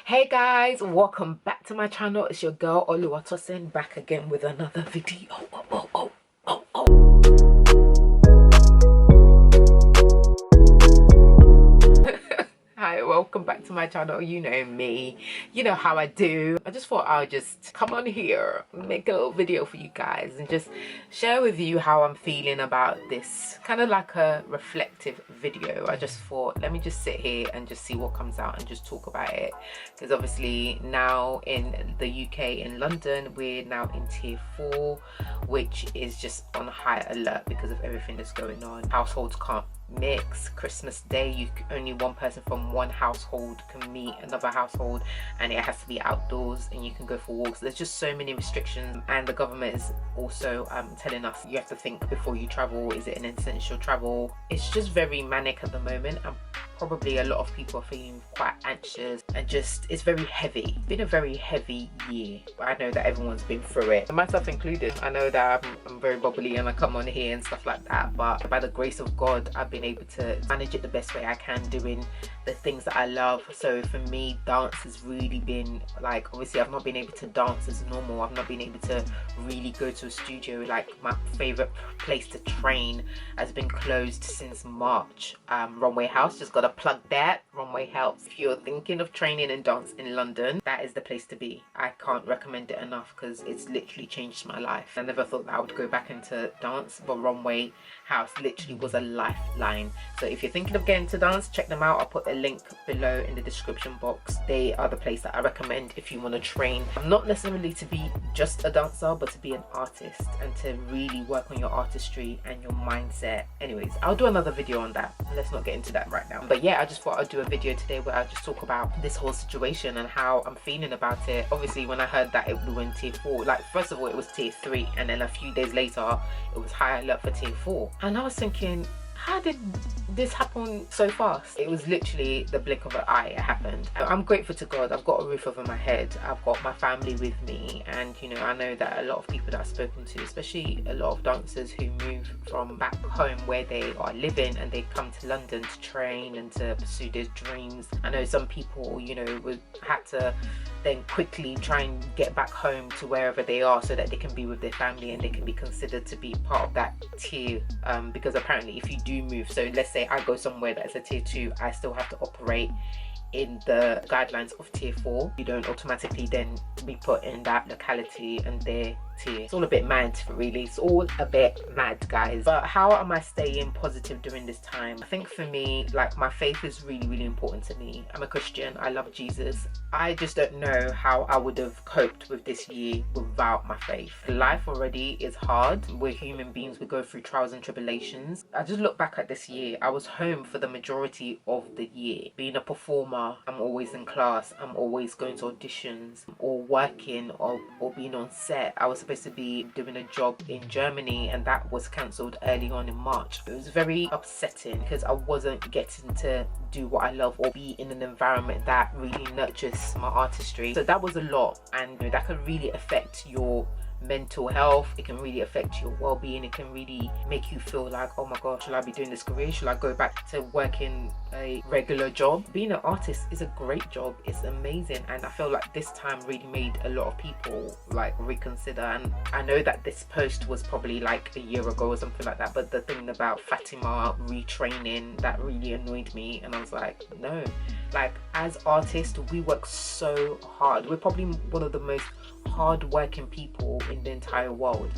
Hey guys, welcome back to my channel. It's your girl Oluwatosin back again with another video. Hi, welcome back to my channel. You know me, you know how I do. I just thought I'll just come on here, make a little video for you guys and just share with you how I'm feeling about this, kind of like a reflective video. I just thought, let me just sit here and just see what comes out and just talk about it, because obviously now in the UK, in London, we're now in tier 4, which is just on high alert because of everything that's going on. Households can't mix. Christmas Day, only one person from one household can meet another household, and it has to be outdoors, and you can go for walks. There's just so many restrictions, and the government is also telling us you have to think before you travel. Is it an essential travel? It's just very manic at the moment, and probably a lot of people are feeling quite anxious, and just it's very heavy. It's been a very heavy year. I know that everyone's been through it, myself included. I know that I'm very bubbly and I come on here and stuff like that, but by the grace of God, I've been able to manage it the best way I can, doing the things that I love. So for me, dance has really been like, obviously I've not been able to dance as normal. I've not been able to really go to a studio. Like, my favorite place to train has been closed since March. Runway House, just gotta plug that. Runway House, if you're thinking of training and dance in London, that is the place to be. I can't recommend it enough because it's literally changed my life. I never thought that I would go back into dance, but Runway House literally was a lifeline. So if you're thinking of getting to dance, check them out. I'll put a link below in the description box. They are the place that I recommend if you want to train, not necessarily to be just a dancer, but to be an artist and to really work on your artistry and your mindset. Anyways, I'll do another video on that. Let's not get into that right now. But yeah, I just thought I'd do a video today where I just talk about this whole situation and how I'm feeling about it. Obviously, when I heard that it was in tier 4, like, first of all it was tier 3, and then a few days later it was high alert for tier 4, and I was thinking, how did this happen so fast? It was literally the blink of an eye it happened. I'm grateful to God. I've got a roof over my head. I've got my family with me, and you know, I know that a lot of people that I've spoken to, especially a lot of dancers who move from back home where they are living and they come to London to train and to pursue their dreams. I know some people, you know, had to then quickly try and get back home to wherever they are so that they can be with their family and they can be considered to be part of that tier, because apparently if you do move, so let's say I go somewhere that's a tier 2, I still have to operate in the guidelines of tier 4. You don't automatically then be put in that locality and their tier. It's all a bit mad, really. It's all a bit mad, guys. But how am I staying positive during this time? I think for me, like, my faith is really important to me. I'm a Christian. I love Jesus. I just don't know how I would have coped with this year without my faith. Life already is hard. We're human beings. We go through trials and tribulations. I just look back at this year. I was home for the majority of the year. Being a performer, I'm always in class. I'm always going to auditions or working or being on set. I was supposed to be doing a job in Germany, and that was cancelled early on in March. It was very upsetting because I wasn't getting to do what I love or be in an environment that really nurtures my artistry. So that was a lot, and you know, that could really affect your mental health. It can really affect your well-being. It can really make you feel like, oh my god, should I be doing this career? Should I go back to working a regular job? Being an artist is a great job. It's amazing, and I feel like this time really made a lot of people like reconsider. And I know that this post was probably like a year ago or something like that, but the thing about Fatima retraining, that really annoyed me, and I was like, no, like, as artists we work so hard. We're probably one of the most hard-working people in the entire world.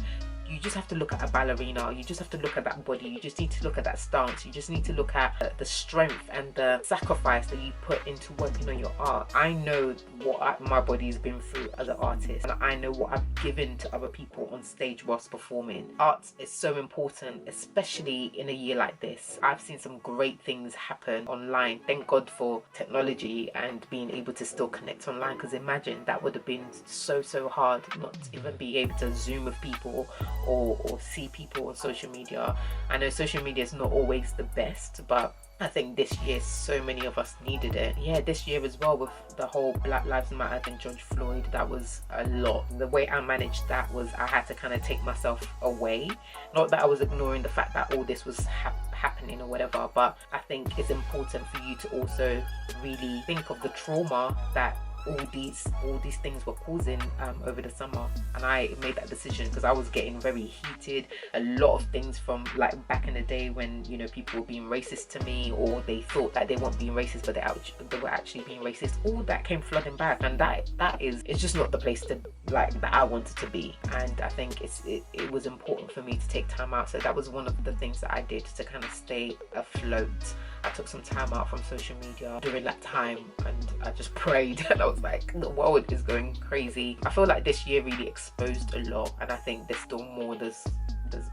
You just have to look at a ballerina, you just have to look at that body, you just need to look at that stance, you just need to look at the strength and the sacrifice that you put into working on your art. I know what my body's been through as an artist, and I know what I've given to other people on stage whilst performing. Art is so important, especially in a year like this. I've seen some great things happen online. Thank God for technology and being able to still connect online, because imagine that would have been so hard not to even be able to Zoom with people or see people on social media. I know social media is not always the best, but I think this year so many of us needed it. Yeah, this year as well, with the whole Black Lives Matter and George Floyd, that was a lot. The way I managed that was I had to kind of take myself away. Not that I was ignoring the fact that all this was happening or whatever, but I think it's important for you to also really think of the trauma that all these things were causing over the summer. And I made that decision because I was getting very heated. A lot of things from like back in the day when, you know, people were being racist to me, or they thought that they weren't being racist but they were actually being racist, all that came flooding back. And it's just not the place to like that I wanted to be. And I think it was important for me to take time out. So that was one of the things that I did to kind of stay afloat. I took some time out from social media during that time, and I just prayed. And I was like, the world is going crazy. I feel like this year really exposed a lot, and I think there's still more that's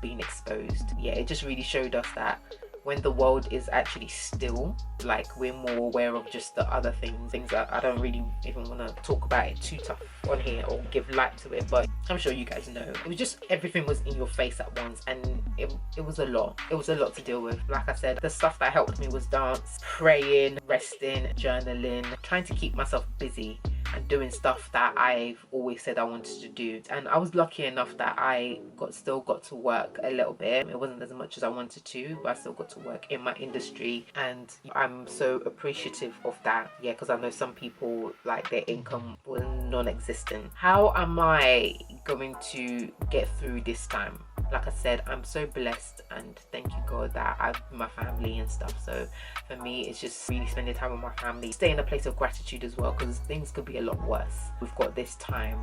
being exposed. Yeah, it just really showed us that when the world is actually still, like, we're more aware of just the other things that I don't really even want to talk about it too tough on here or give light to it, but I'm sure you guys know. It was just, everything was in your face at once, and it was a lot. It was a lot to deal with. Like I said, the stuff that helped me was dance, praying, resting, journaling, trying to keep myself busy and doing stuff that I've always said I wanted to do. And I was lucky enough that I still got to work a little bit. It wasn't as much as I wanted to, but I still got to work in my industry, and I'm so appreciative of that. Yeah, because I know some people, like, their income was non-existent. How am I going to get through this time? Like I said, I'm so blessed, and thank you God that I've my family and stuff. So for me, it's just really spending time with my family, stay in a place of gratitude as well, because things could be a lot worse. We've got this time.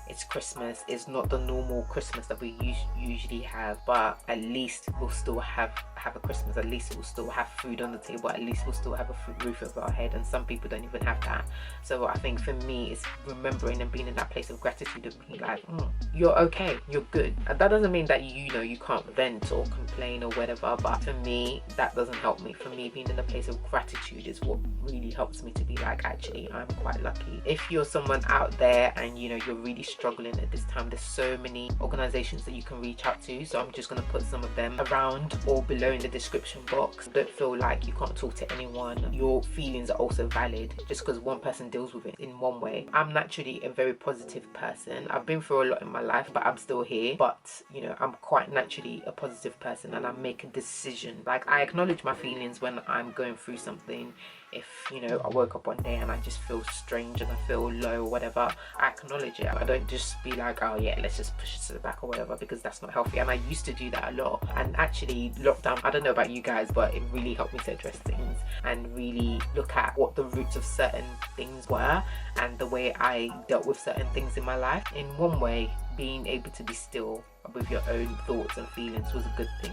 It's Christmas. It's not the normal Christmas that we usually have, but at least we'll still have a Christmas. At least we'll still have food on the table. At least we'll still have a roof over our head, and some people don't even have that. So I think for me, it's remembering and being in that place of gratitude of being like, you're okay, you're good. And that doesn't mean that you can't vent or complain or whatever, but for me, that doesn't help me. For me, being in a place of gratitude is what really helps me to be like, actually, I'm quite lucky. If you're someone out there and you're really struggling at this time, there's so many organizations that you can reach out to, so I'm just going to put some of them around or below in the description box. Don't feel like you can't talk to anyone. Your feelings are also valid just because one person deals with it in one way. I'm naturally a very positive person. I've been through a lot in my life, but I'm still here. But I'm quite naturally a positive person, and I make a decision. Like, I acknowledge my feelings when I'm going through something. If I woke up one day and I just feel strange and I feel low or whatever, I acknowledge it. I don't just be like, oh yeah, let's just push it to the back or whatever, because that's not healthy. And I used to do that a lot. And actually, lockdown, I don't know about you guys, but it really helped me to address things and really look at what the roots of certain things were and the way I dealt with certain things in my life. In one way, being able to be still with your own thoughts and feelings was a good thing,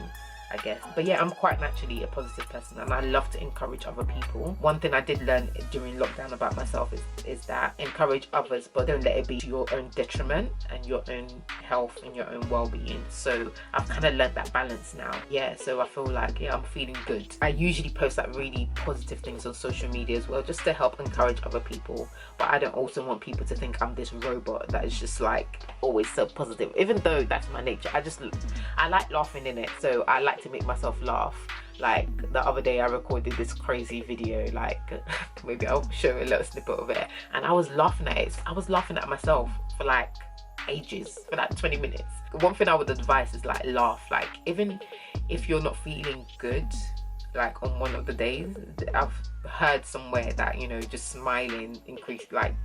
I guess. But yeah, I'm quite naturally a positive person, and I love to encourage other people. One thing I did learn during lockdown about myself is that encourage others, but don't let it be to your own detriment and your own health and your own well-being. So I've kind of learned that balance now. Yeah, so I feel like, yeah, I'm feeling good. I usually post like really positive things on social media as well, just to help encourage other people. But I don't also want people to think I'm this robot that is just like always so positive, even though that's my nature. I like laughing in it, so I like to make myself laugh. Like the other day I recorded this crazy video, like maybe I'll show a little snippet of it, and I was laughing at it. I was laughing at myself for like ages, for like 20 minutes. One thing I would advise is like laugh, like even if you're not feeling good, like on one of the days, I've heard somewhere that just smiling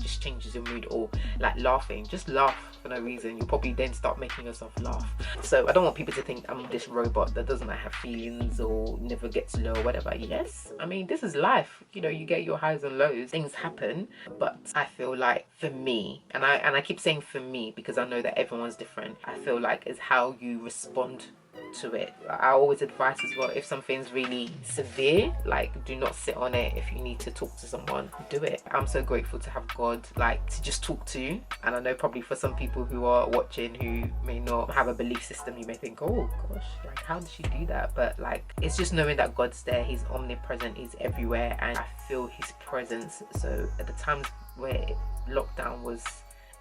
just changes your mood, or like laughing, just laugh for no reason. You'll probably then start making yourself laugh. So I don't want people to think I'm this robot that doesn't have feelings or never gets low or whatever. Yes, I mean, this is life. You get your highs and lows, things happen. But I feel like for me, and I keep saying for me because I know that everyone's different, I feel like it's how you respond to it. I always advise as well, if something's really severe, like do not sit on it. If you need to talk to someone, do it. I'm so grateful to have God like to just talk to. And I know probably for some people who are watching who may not have a belief system, you may think, oh gosh, like how did she do that? But like, it's just knowing that God's there. He's omnipresent, he's everywhere, and I feel his presence. So at the times where lockdown was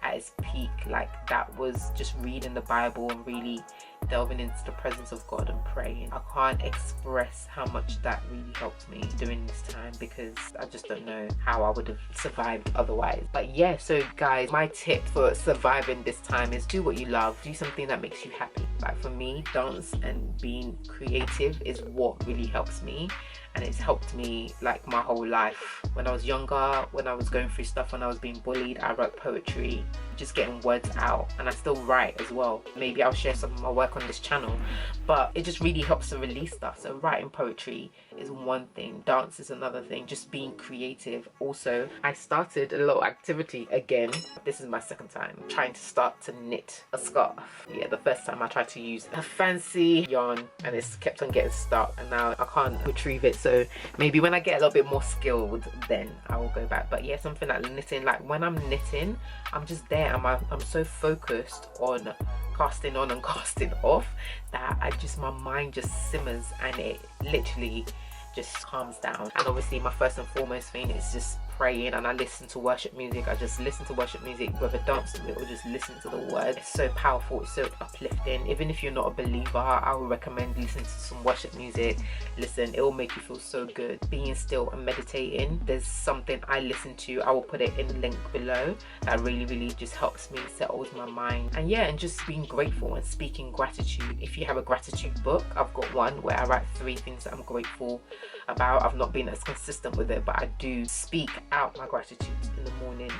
at its peak, like that was just reading the Bible and really delving into the presence of God and praying. I can't express how much that really helped me during this time, because I just don't know how I would have survived otherwise. But yeah, so guys, my tip for surviving this time is do what you love. Do something that makes you happy. Like for me, dance and being creative is what really helps me. and it's helped me like my whole life. When I was younger, when I was going through stuff, when I was being bullied, I wrote poetry, just getting words out, and I still write as well. Maybe I'll share some of my work on this channel, but it just really helps to release stuff. So writing poetry is one thing, dance is another thing, just being creative. Also, I started a little activity again. This is my second time trying to start to knit a scarf. Yeah, the first time I tried to use a fancy yarn and it's kept on getting stuck, and now I can't retrieve it. So maybe when I get a little bit more skilled, then I will go back. But yeah, something like knitting, like when I'm knitting, I'm just there. I'm so focused on casting on and casting off that my mind just simmers, and it literally just calms down. And obviously my first and foremost thing is just praying, and I listen to worship music. I just listen to worship music, whether dance to it or just listen to the word. It's so powerful, it's so uplifting. Even if you're not a believer, I would recommend listening to some worship music. Listen, it will make you feel so good. Being still and meditating, there's something I listen to, I will put it in the link below, that really just helps me, settles my mind. And yeah, and just being grateful and speaking gratitude. If you have a gratitude book, I've got one where I write 3 things that I'm grateful about. I've not been as consistent with it, but I do speak out my gratitude in the morning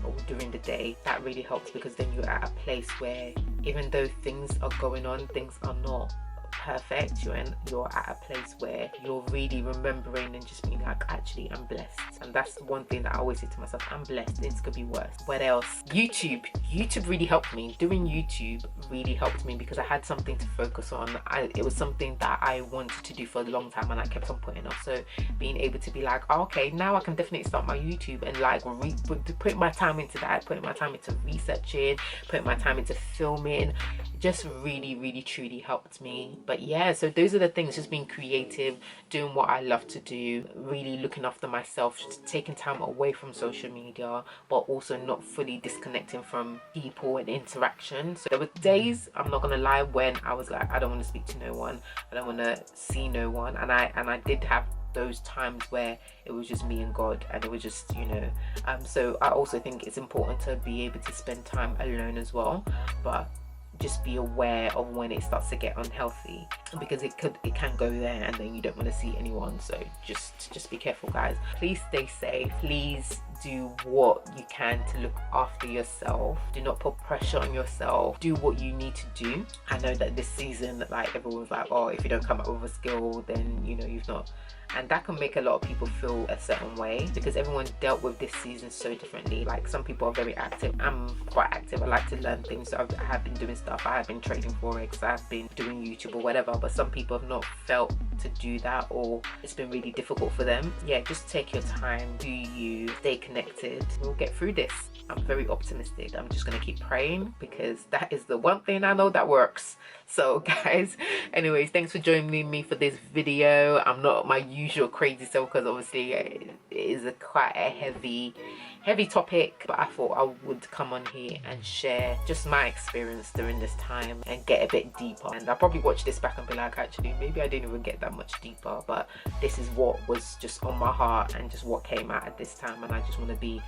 or during the day. That really helps, because then you're at a place where even though things are going on, things are not perfect, you're at a place where you're really remembering and just being like, actually I'm blessed. And that's one thing that I always say to myself, I'm blessed, things could be worse. What else? YouTube really helped me. Doing YouTube really helped me because I had something to focus on. It was something that I wanted to do for a long time and I kept on putting off. So being able to be like, oh, okay, now I can definitely start my YouTube, and like put my time into that, putting my time into researching, putting my time into filming, just really truly helped me. But yeah, so those are the things, just being creative, doing what I love to do, really looking after myself, just taking time away from social media, but also not fully disconnecting from people and interaction. So there were days, I'm not gonna lie, when I was like, I don't want to speak to no one, I don't want to see no one, and I did have those times where it was just me and God, and it was just, you know, so I also think it's important to be able to spend time alone as well, but just be aware of when it starts to get unhealthy, because it can go there and then you don't want to see anyone. So just be careful, guys. Please stay safe. Please do what you can to look after yourself. Do not put pressure on yourself. Do what you need to do. I know that this season, like, everyone's like, oh, if you don't come up with a skill, then, you know, you've not. And that can make a lot of people feel a certain way, because everyone dealt with this season so differently. Like, some people are very active. I'm quite active. I like to learn things. So I have been doing stuff. I have been trading Forex. I've been doing YouTube or whatever. But some people have not felt to do that, or it's been really difficult for them. Yeah, just take your time. Do you stay connected? We'll get through this. I'm very optimistic. I'm just gonna keep praying, because that is the one thing I know that works. So guys, anyways, thanks for joining me for this video. I'm not my usual crazy self, because obviously it is quite a heavy topic, but I thought I would come on here and share just my experience during this time and get a bit deeper. And I'll probably watch this back and be like, actually maybe I didn't even get that much deeper, but this is what was just on my heart and just what came out at this time, and I just want to be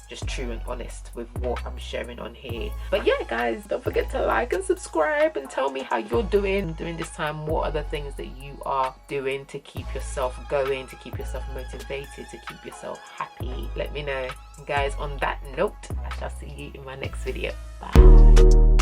just true and honest with what I'm sharing on here. But yeah, guys, don't forget to like and subscribe, and tell me how you're doing during this time. What are the things that you are doing to keep yourself going, to keep yourself motivated, to keep yourself happy? Let me know. Guys, on that note, I shall see you in my next video. Bye.